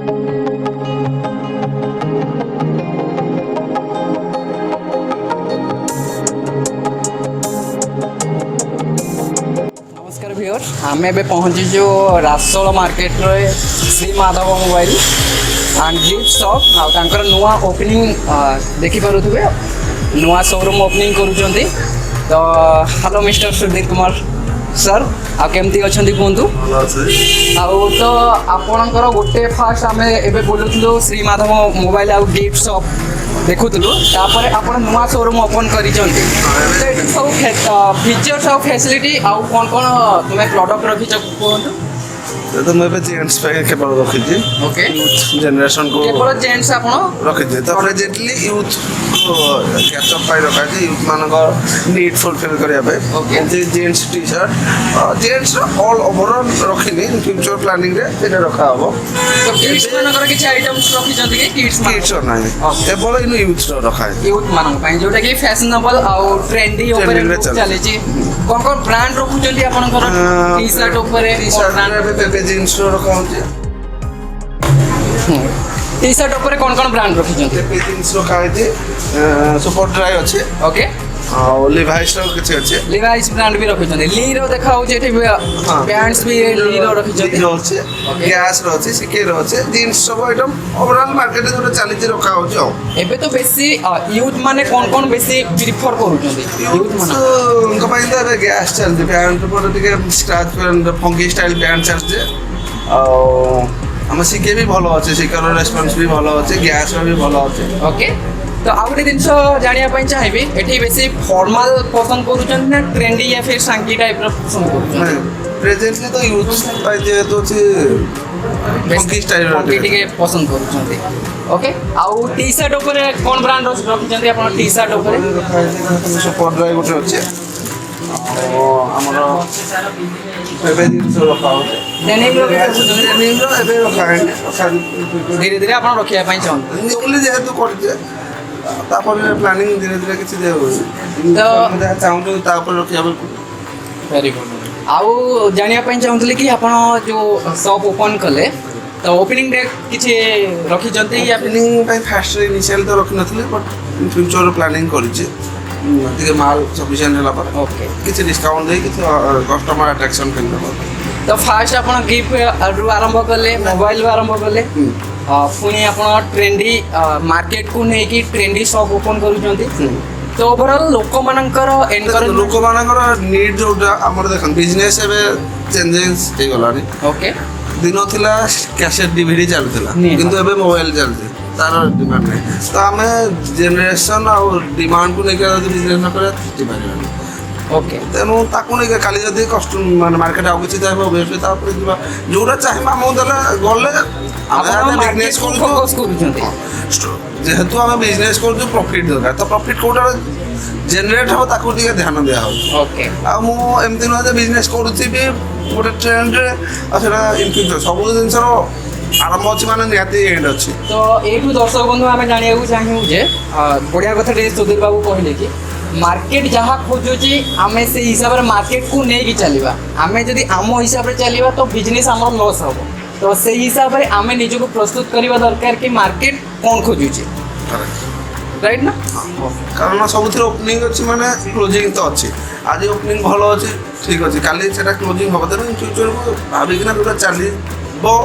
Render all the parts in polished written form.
नमस्कार व्यूअर आम ए पहुँचीचु रासोल मार्केट रे Shri Madhav mobile and gift shop आर नुआ ओपनिंग देखिपे नुआ शोरूम ओपनिंग करुँच तो hello mister Sudhir Kumar sir आमती अच्छा कहतु तो आपणकर गोटे फास्ट आम ए बोलूँ श्री माधव मोबाइल आउ गिफ्ट शॉप देखुलु आप नुआ शोरूम ओपन कर सब फीचर्स आउ फैसिलिटी आउ कौन कौन तुम्हें प्रोडक्ट रखी कहतु तो मैं जेंट्स केवल रखी ओके यूथ जनरेशन को केवल जेंट्स आप रखी तो प्रेजेंटली यूथ कैचअप रखा है यूथ मान नीड फुलफिल करने gents T shirt gents all overall रखी फ्यूचर प्लानिंग रे रखा हम तो किड्स मानकर किछ आइटम्स रखी जंती कि किड्स ना केवल इन यूथ रखा है यूथ मानक पई जोटा कि फैशनेबल और ट्रेंडी ऊपर चली छी कौन ब्रांड रखु जंती आपनकर टी शर्ट ऊपर ब्रांड जींस रखा होचे टी शर्ट ऊपर कौन कौन ब्रांड रखी जंती पे जींस रखा है सुपर ड्राई अच्छे ओके और लिवाइस रो किछ अच्छे लिवाइस ब्रांड भी रखी जंती ली रो देखा हो जेठी पैंट्स भी ली रो रखी जंती अच्छे गैस रो अच्छे सिके रो अच्छे जींस सब आइटम ओवरऑल मार्केट जो चली रखा हो एबे तो बेसी यूथ माने कौन कौन बेसी प्रिफर करू जंती यूथ माने उनका पाइन तो गैस चलती पैंट पर टिके scratch pant funky style pant चलते आम सिके भी भल अच्छे सिकर रेस्पन्स भी भल अच्छे गैस भी भल अच्छे ओके तो आउ गोटे जिन जानापी चाहिए ये बेसी फॉर्मल पसंद करूँ ना ट्रेंडी या फिर सांकी टाइप पसंद करूँ प्रेजेंटली तो यूथ जेहेतु फंकी स्टाइल टिके पसंद करूँ ओके आउ टी शर्ट ऊपर कौन ब्रांड रखी आप टी शर्ट ऊपर सुपर ड्राई गोटे अच्छे धीरे धीरे आप रखापी चाहते जेहेतु कर प्लानिंग धीरे धीरे किसी चाहूँ रखा वेरी गुड आउ जानापी चाहूँगी कि आप जो शॉप ओपन कले तो ओपनिंग डे किसी रखी या ओपनिंग फास्ट इनिशियल तो रखी नी बट फ्यूचर प्लानिंग कर माल सफिशिएंट है ओके किसी डिस्काउंट दे किसी कस्टमर अट्रैक्शन कर तो फास्ट आप गिफ्ट रु आरंभ कले मोबाइल आरंभ कले पुणी आप ट्रेंडी मार्केट को लेकिन ट्रेंडी शॉप ओपन कर तो ओवरऑल लोक मानकर एनकरेज लोक मानकर नीड जोटा आमर देखन बिजनेस एबे चेंजेस हे गलानी ओके दिन थिला कैसेट डीवीडी चलुथिला किंतु एबे मोबाइल चलते तार डिमांड नहीं तो आम जेनेरेशन और डिमांड को लेकर बिजनेस न करे ओके तेणु ताकू नहीं खाली जब कस्ट माने मार्केट आउ किसी चाहिए ओबियसली तापर जीवा जोटा चाहिए आमको देला गले बिजनेस फोकस करूछंती जेहेतु आम बिजनेस कर प्रॉफिट दरकार तो प्रॉफिट कोटा जेनरेट हम ताकू टिके ध्यान दिया हो ओके आ मु एमती न बिजनेस करूथि गोटे ट्रेंड रे आछरा इन फ्यूचर सब जिनसर आरंभ अच्छी माने निहाती एंड अच्छी तो एठू दर्शक बंधु आम जानिया चाहिए जे बढ़िया कथा सुधीर बाबू कहले कि मार्केट जहाँ खोजुची आम से हिसाब से मार्केट को नहीं चलवा आम जदि आम हिसाब से चलवा तो बिजनेस आम लॉस हम तो से हिसाब से आम निजक प्रस्तुत करवा दरकार कि मार्केट कौन खोजुची राइट ना कारण सब ओपनिंग अच्छी माने क्लोजिंग तो अच्छी आज ओपनिंग भल अच्छी ठीक अच्छे काली से क्लोजिंग हम तेनाली फ्यूचर को भाविकिना जो चलो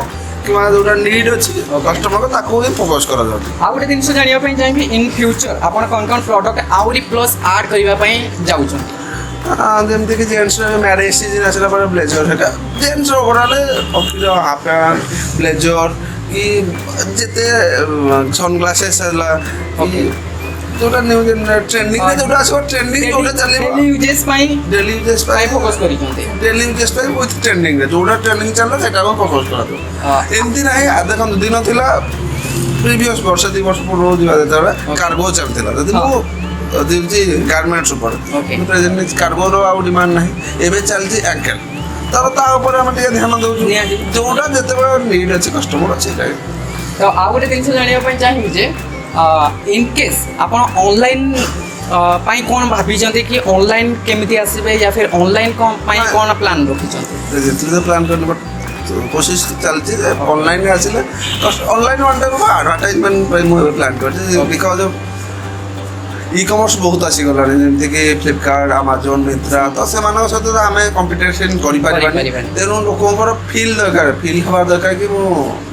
कि जो नीड अच्छी कस्टमर को फोकस करा आउ गोटे जिन जानापी चाहिए इन फ्यूचर आप कौन कौन प्रोडक्ट आउरी प्लस आड करने जाऊँ जमती कि जेन्ट्स मैरेज सीजन आसला ब्लेजर है gents overall office half pant blazer कि जिते सनग्लासेस है जोटा न्यू ट्रेंडिंग में जोटा आसो ट्रेंडिंग जोटा चलेबो डेली यूजेस पाई फोकस करी जंते डेली यूजेस पाई विथ ट्रेंडिंग रे जोटा ट्रेंडिंग चलला सेटा को फोकस करा दो एमती नाही देखन दिन थिला प्रीवियस वर्ष 2 वर्ष पूर्व दिवा देता कार्गो चलथिला जदि मु दिउची गारमेंट्स ऊपर प्रेजेंट कार्गो रो आउ डिमांड नाही एबे चलती एंकल तर ता ऊपर हम टिके ध्यान दउछु जोटा जते नीड अछि कस्टमर अछि तो आ गोटे दिन जानिया पई चाहिए जे इन केस आप ऑनलाइन कौन भाभी कि ऑनलाइन केमिति आसबे या फिर ऑनलाइन कौन प्लान रखी प्लान करने कोशिश चलती है ऑनलाइन आसिले ऑनलाइन वन टाइप आडभर्टाइजमेंट मुझे प्लान कर बिकज ऑफ इ कमर्स बहुत आसीगलानी जमीक फ्लिपकार्ट आमाजोन मिंत्रा तो से सहित आम कंपिटिशन କରିପାରିବାନି। तेणु लोकंर फिल दरकार फिल हवा दरकार कि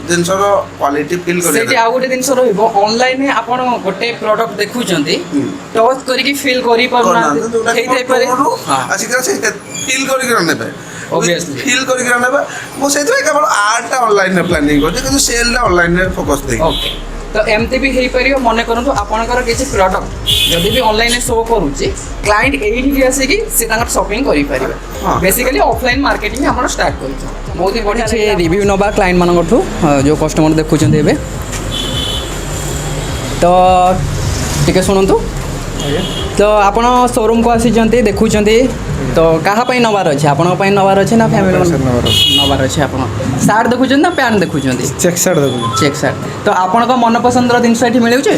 जिनसर क्वालिटी फिल सेठी आ गोटे जिनस रहइबो ऑनलाइन आपण गोटे प्रोडक्ट देखुचंती टच करके फील करि परना सेही टाइप रे आसिकल से फिल करके नेबे Obviously. फिल करके नेबे मो सेति केवल आर्ट ऑनलाइन में प्लानिंग करते कि सेल ऑनलाइन में फोकस दे ओके तो एमती भी हेई परियो मने करंतु आपनकर किछि प्रोडक्ट जदि भी ऑनलाइन शो करूची क्लाइंट एही के आसे कि से तांकर शॉपिंग करि परिबे हाँ। बेसिकली ऑफलाइन मार्केटिंग आपण स्टार्ट करू बहुत ही बढ़िया छे रिव्यू नबा क्लाइंट मानकठू जो कस्टमर देखुचंती एबे तो टिके सुनंतु तो आपण शोरूम को आसी देखुचंती तो कहा पई नवार अछि आपण पई नवार अछि ना फैमिली नवार अछि आपण सार्ट देखुचंती ना पैंट देखुचंती चेक सार्ट देखो चेक सार्ट तो आपण को मन पसंदर जिनस एठी मिलउ छे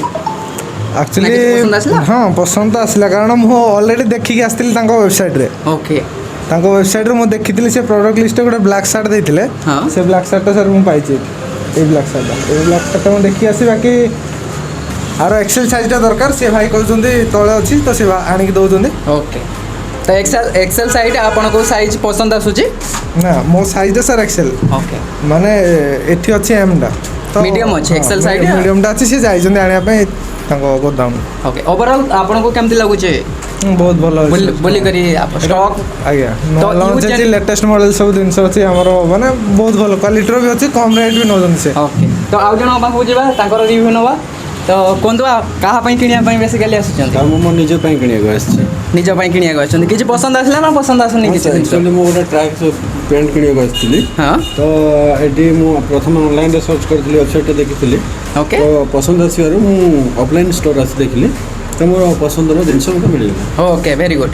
एक्चुअली पसंद आसला? हाँ पसंद तो आसला कारण मु ऑलरेडी देखिक आसଥିଲି ତାଙ୍କ वेबसाइट रे ओके ତାଙ୍କ वेबसाइट रे मु देखिଥିଲି से प्रोडक्ट लिस्ट गोटे ब्लैक सार्ट देइथिले हाँ। से ब्लैक सार्ट सर मु पाइछि ए ब्लैक सार्ट मु देखि आसी बाकी आरो एक्सेल साइज टा दरकार से भाई कहउछन्ती तळे अछि तो से आनी के दउछन्ती ओके तो एक्सेल साइड आपण को साइज पसंद आसुची ना मो साइज सर एक्सेल ओके माने एठी अछि एम टा Medium अछि, XL size? मीडियम टा अछि से जाइछन्ती आनिया पे तांको गोदाम ओके ओवरऑल आपण को केमति लागु छे बहुत भलो अछि बोली करी आप स्टॉक आज्ञा तो लॉन्च यूज अछि लेटेस्ट मॉडल सब जिनस अछि हमरो माने बहुत भलो क्वालिटी रो भी अछि कम रेट भी नौजन से ओके तो आउ जण बाबू जिबा तांकर रिव्यू नबा तो कोंदो कहा पई किनिया पई बेसिकली आसुचंती ता मो निज ପାଇଁ କିଣିବାକୁ ଆସିଛି निज पई किनिया गछंती किछि पसंद आसला ना पसंद आसुनी किछि एक्चुअली ମୁଁ ଗୋଟେ ଟ୍ରାକ୍ ପ୍ୟାଣ୍ଟ କିଣିବାକୁ ଆସିଥିଲି हां ତ ଏଠି ମୁଁ ପ୍ରଥମେ ଅନଲାଇନରେ ସର୍ଚ୍ଚ କରିଥିଲି ୱେବସାଇଟରେ ଦେଖିଥିଲି ओके ତ ପସନ୍ଦ ଆସିବାରୁ ମୁଁ ଅଫଲାଇନ୍ ଷ୍ଟୋର ଆସି ଦେଖିଲି ତ ମୋର ପସନ୍ଦର ଜିନିଷ ମୋତେ ମିଳିଗଲା ओके वेरी गुड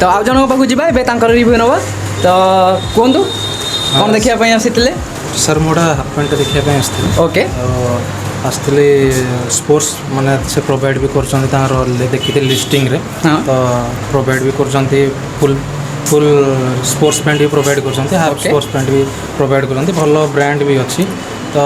तो आउ जण पाखु जिबा एबे तांकर रिव्यू नबा तो कोंदो कोन देखिया पई आसितले सर मोटा हाफ पैंट देखिया ପାଇଁ ଆସିଥିଲି ओके ଆସିଥିଲି ସ୍ପୋର୍ଟସ୍ ମାନେ ସେ ପ୍ରୋଭାଇଡ଼ ବି କରୁଛନ୍ତି ତାଙ୍କର ଦେଖିଥିଲି ଲିଷ୍ଟିଂରେ ହଁ। ତ ପ୍ରୋଭାଇଡ଼ ବି କରୁଛନ୍ତି ଫୁଲ୍ ସ୍ପୋର୍ଟସ୍ ପ୍ୟାଣ୍ଟ ବି ପ୍ରୋଭାଇଡ଼ କରୁଛନ୍ତି ହାଫ୍ Okay. ସ୍ପୋର୍ଟସ୍ ପ୍ୟାଣ୍ଟ ବି ପ୍ରୋଭାଇଡ଼ କରନ୍ତି ଭଲ ବ୍ରାଣ୍ଡ ବି ଅଛି ତ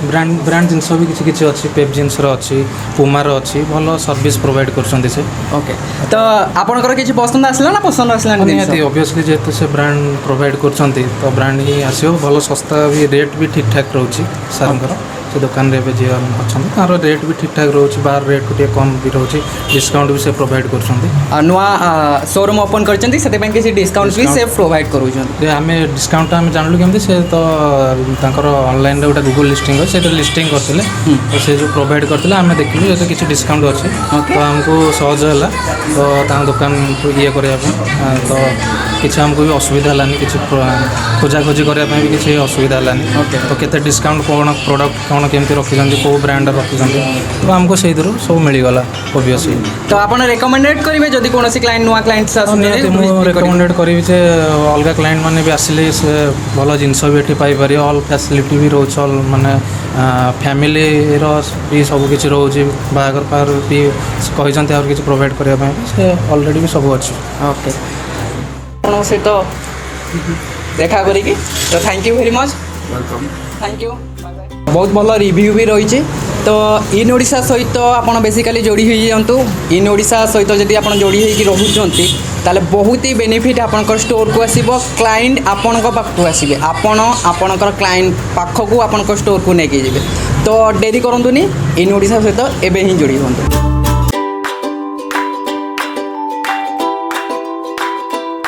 ବ୍ରାଣ୍ଡ ଜିନିଷ ବି କିଛି କିଛି ଅଛି ପେପ୍ ଜିନିଷର ଅଛି ପୁମାର ଅଛି ଭଲ ସର୍ଭିସ୍ ପ୍ରୋଭାଇଡ଼ କରୁଛନ୍ତି ସେ ओके तो आपनकर किछि पसंद आसला ना पसंद आसला ନିହାତି ଅବଭିୟସଲି ଯେହେତୁ ସେ ବ୍ରାଣ୍ଡ ପ୍ରୋଭାଇଡ଼ କରୁଛନ୍ତି ତ ବ୍ରାଣ୍ଡ ହିଁ ଆସିବ ଭଲ ଶସ୍ତା ବି ରେଟ୍ ବି ଠିକ୍ ଠାକ୍ ରହୁଛି ସାର୍ଙ୍କର ସେ ଦୋକାନରେ ଏବେ ଯିଏ ଅଛନ୍ତି ତାର ରେଟ୍ ବି ଠିକ୍ ଠାକ୍ ରହୁଛି ବାହାର ରେଟ୍ ଟିକେ କମ୍ ବି ରହୁଛି ଡିସକାଉଣ୍ଟ ବି ସେ ପ୍ରୋଭାଇଡ଼ କରୁଛନ୍ତି नुआ शोरूम ओपन करचंती सेते ପାଇଁ କିଛି डिस्काउंट ବି ସେ ପ୍ରୋଭାଇड କରୁଛନ୍ତି ଯେ ଆମେ ଡିସକାଉଣ୍ଟ ଆମେ ଜାଣିଲୁ କେମିତି ସେ ତ ତାଙ୍କର ଅନଲାଇନରେ ଗୋଟେ ଗୁଗଲ ଲିଷ୍ଟିଂ ଅଛି ସେଇଟା ଲିଷ୍ଟିଂ କରିଥିଲେ ତ ସେ ଯେଉଁ ପ୍ରୋଭାଇଡ଼ କରିଥିଲେ ଆମେ ଦେଖିଲୁ ଯଦି କିଛି ଡିସକାଉଣ୍ଟ ଅଛି Okay. ତ ଆମକୁ ସହଜ ହେଲା ତ ତାଙ୍କ ଦୋକାନକୁ ଇଏ କରିବା ପାଇଁ ତ କିଛି ଆମକୁ ବି ଅସୁବିଧା ହେଲାନି କିଛି ଖୋଜାଖୋଜି କରିବା ପାଇଁ ବି କିଛି ଅସୁବିଧା ହେଲାନି Okay. ତ କେତେ ଡିସକାଉଣ୍ଟ କ'ଣ ପ୍ରଡ଼କ୍ଟ କ'ଣ କେମିତି ରଖିଛନ୍ତି କେଉଁ ବ୍ରାଣ୍ଡର ରଖିଛନ୍ତି ତ ଆମକୁ ସେଇଥିରୁ ସବୁ ମିଳିଗଲା ଅବଭିୟସଲି ତ ଆପଣ ରେକମେଣ୍ଡେଡ୍ କରିବେ ଯଦି କୌଣସି କ୍ଲାଏଣ୍ଟ नुआ କ୍ଲାଏଣ୍ଟ ନିହାତି ମୁଁ ରେକମେଣ୍ଡେଡ଼ କରିବି ଯେ ଅଲଗା କ୍ଲାଏଣ୍ଟ ମାନେ ବି ଆସିଲେ ସେ ଭଲ ଜିନିଷ ବି ଏଠି ପାଇପାରିବେ ଅଲ୍ ଫ୍ୟାସିଲିଟି ବି ରହୁଛି ଅଲ୍ ମାନେ ଫ୍ୟାମିଲିର ବି ସବୁ କିଛି ରହୁଛି ବାହାଘର ପାହାଘର ବି କହିଛନ୍ତି ଆହୁରି କିଛି ପ୍ରୋଭାଇଡ଼ କରିବା ପାଇଁ ସେ ଅଲରେଡ଼ି ବି ସବୁ ଅଛି ओके ଆପଣଙ୍କ ସହିତ ଦେଖା କରିକି ତ thank you very much welcome thank you बहुत भल रिव्यू भी रही तो इन ओडिशा सहित आपड़ बेसिकली जोड़ी हो जातु इन ओडिशा सहित जदि आप जोड़ी होगी रोचंती ताले बहुत ही बेनिफिट आपंकर स्टोर को आसब क्लाइंट आपण पाखक आसबे आपणकर क्लाइंट पाखक आपंकर स्टोर को लेकिन तो डेरी करतुनि इन ओडिशा सहित एवं ही जोड़ी हूँ